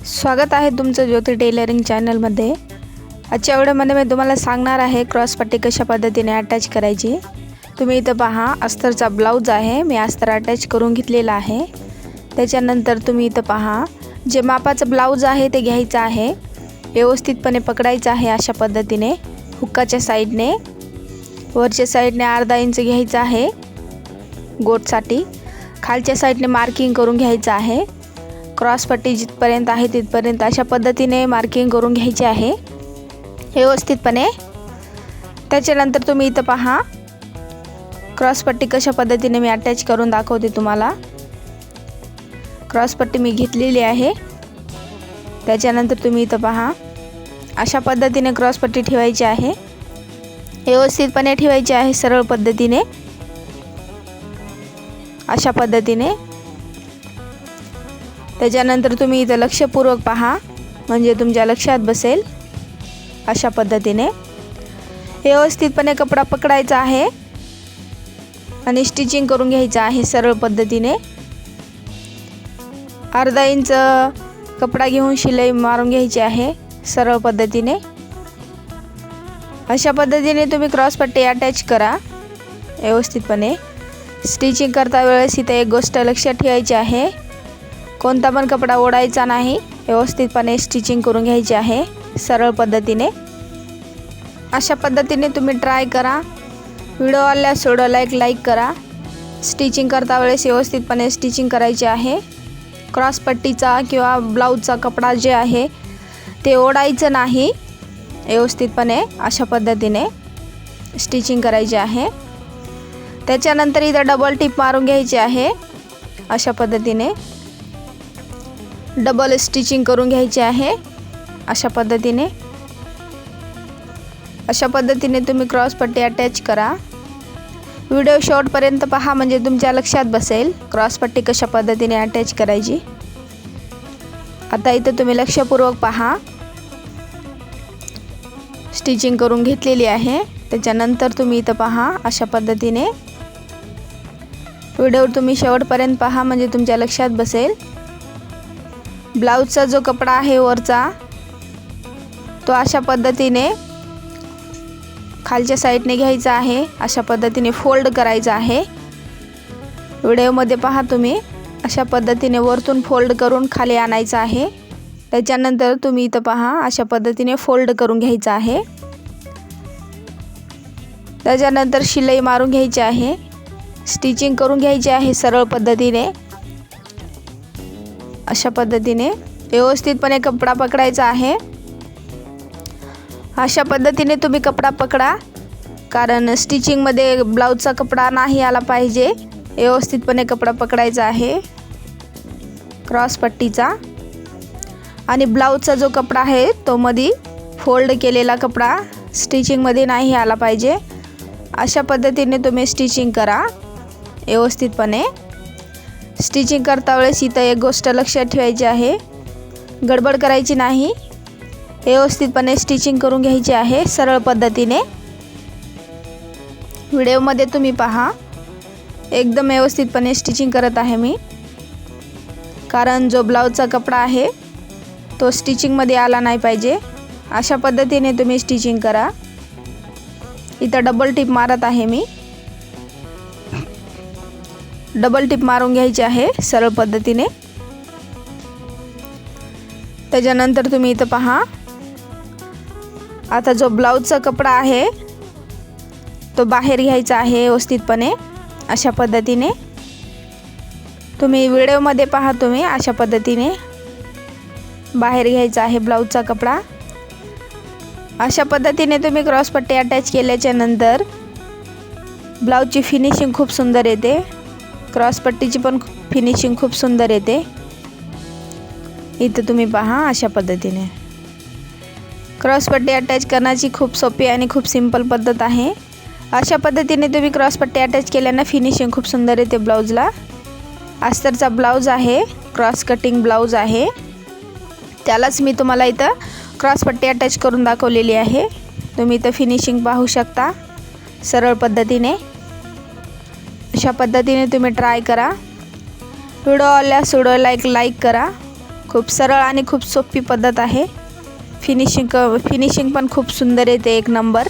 स्वागत आहे तुमचं ज्योती टेलरिंग चॅनलमध्ये। आजच्या व्हिडिओमध्ये मी तुम्हाला सांगणार आहे क्रॉस पट्टी कशा पद्धतीने अटॅच करायची। तुम्ही इथं पहा अस्तरचा ब्लाउज आहे, मी अस्तर अटॅच करून घेतलेला आहे। त्याच्यानंतर तुम्ही इथं पहा जे मापाचं ब्लाउज आहे ते घ्यायचं आहे, व्यवस्थितपणे पकडायचं आहे अशा पद्धतीने। हुक्काच्या साइडने वरच्या साइडने अर्धा इंच घ्यायचं आहे गोटसाठी, खालच्या साइडने मार्किंग करून घ्यायचं आहे। क्रॉस पट्टी जिथपर्यंत आहे तिथपर्यंत अशा पद्धतीने मार्किंग करून घ्यायचे आहे व्यवस्थितपणे। त्याच्यानंतर तुम्ही इथं पहा क्रॉस पट्टी कशा पद्धतीने मी अटॅच करून दाखवते तुम्हाला। क्रॉस पट्टी मी घेतलेली आहे। त्याच्यानंतर तुम्ही इथं पहा अशा पद्धतीने क्रॉस पट्टी ठेवायची आहे, व्यवस्थितपणे ठेवायची आहे सरळ पद्धतीने अशा पद्धतीने। त्याच्यानंतर तुम्ही इथं लक्षपूर्वक पहा म्हणजे तुमच्या लक्षात बसेल अशा पद्धतीने। व्यवस्थितपणे कपडा पकडायचा आहे आणि स्टिचिंग करून घ्यायचं आहे सरळ पद्धतीने। अर्धा इंच कपडा घेऊन शिलाई मारून घ्यायची आहे सरळ पद्धतीने। अशा पद्धतीने तुम्ही क्रॉस पट्टी अटॅच करा व्यवस्थितपणे। स्टिचिंग करता वेळेस इथे एक गोष्ट लक्षात ठेवायची आहे, कोणता पण कपडा ओढायचा नाही, व्यवस्थितपणे स्टिचिंग करून घ्यायची आहे सरळ पद्धतीने। अशा पद्धतीने तुम्ही ट्राय करा। व्हिडिओ आवडल्यास व्हिडिओला एक लाईक करा। स्टिचिंग करता वेळेस व्यवस्थितपणे स्टिचिंग करायची आहे। क्रॉस पट्टीचा किंवा ब्लाउजचा कपडा जे आहे ते ओढायचं नाही, व्यवस्थितपणे अशा पद्धतीने स्टिचिंग करायची आहे। त्याच्यानंतर इथं डबल टिप मारून घ्यायची आहे अशा पद्धतीने, डबल स्टिचिंग करून घ्यायची आहे अशा पद्धतीने। अशा पद्धतीने तुम्ही क्रॉस पट्टी अटॅच करा। व्हिडिओ शेवटपर्यंत पहा म्हणजे तुमच्या लक्षात बसेल क्रॉस पट्टी कशा पद्धतीने अटॅच करायची। आता इथं तुम्ही लक्षपूर्वक पहा, स्टिचिंग करून घेतलेली आहे। त्याच्यानंतर तुम्ही इथं पहा अशा पद्धतीने। व्हिडिओ तुम्ही शेवटपर्यंत पहा म्हणजे तुमच्या लक्षात बसेल। ब्लाउजचा जो कपडा आहे वरचा तो अशा पद्धतीने खालच्या साइडने घ्यायचा आहे, अशा पद्धतीने फोल्ड करायचा आहे। व्हिडिओमध्ये पहा तुम्ही अशा पद्धतीने वरतून फोल्ड करून खाली आणायचं आहे। त्याच्यानंतर तुम्ही इथं पहा अशा पद्धतीने फोल्ड करून घ्यायचं आहे। त्याच्यानंतर शिलाई मारून घ्यायची आहे, स्टिचिंग करून घ्यायची आहे सरळ पद्धतीने अशा पद्धतीने। व्यवस्थितपणे कपडा पकडायचा आहे। अशा पद्धतीने तुम्ही कपडा पकडा, कारण स्टिचिंगमध्ये ब्लाउजचा कपडा नाही आला पाहिजे। व्यवस्थितपणे कपडा पकडायचा आहे क्रॉस पट्टीचा, आणि ब्लाउजचा जो कपडा आहे तो मध्ये फोल्ड केलेला कपडा स्टिचिंगमध्ये नाही आला पाहिजे। अशा पद्धतीने तुम्ही स्टिचिंग करा व्यवस्थितपणे। स्टिचिंग करता वेळेस इथं एक गोष्ट लक्षात ठेवायची आहे, गडबड करायची नाही, व्यवस्थितपणे स्टिचिंग करून घ्यायची आहे सरळ पद्धतीने। व्हिडिओमध्ये तुम्ही पहा एकदम व्यवस्थितपणे स्टिचिंग करत आहे मी, कारण जो ब्लाउजचा कपडा आहे तो स्टिचिंगमध्ये आला नाही पाहिजे। अशा पद्धतीने तुम्ही स्टिचिंग करा। इथं डबल टिप मारत आहे मी, डबल टिप मारून घ्यायची आहे सरळ पद्धतीने। त्याच्यानंतर तुम्ही इथं पहा आता जो ब्लाउजचा कपडा आहे तो बाहेर घ्यायचा आहे व्यवस्थितपणे अशा पद्धतीने। तुम्ही व्हिडिओमध्ये पहा तुम्ही अशा पद्धतीने बाहेर घ्यायचा आहे ब्लाउजचा कपडा। अशा पद्धतीने तुम्ही क्रॉस पट्टी अटॅच केल्याच्या नंतर ब्लाउजची फिनिशिंग खूप सुंदर येते, क्रॉस पट्टीची पण फिनिशिंग खूप सुंदर येते। इथं तुम्ही पहा अशा पद्धतीने क्रॉस पट्टी अटॅच करण्याची खूप सोपी आणि खूप सिंपल पद्धत आहे। अशा पद्धतीने तुम्ही क्रॉस पट्टी अटॅच केल्यानं फिनिशिंग खूप सुंदर येते ब्लाउजला। अस्तरचा ब्लाउज आहे, क्रॉस कटिंग ब्लाउज आहे, त्यालाच मी तुम्हाला इथं क्रॉस पट्टी अटॅच करून दाखवलेली आहे। तुम्ही इथं फिनिशिंग पाहू शकता सरळ पद्धतीने। अशा पद्धतीने तुम्ही ट्राय करा। व्हिडिओ आवडल्यास व्हिडिओला एक लाईक करा। खूप सरळ आणि खूप सोपी पद्धत आहे. फिनिशिंग पण खूप सुंदर येते, एक नंबर.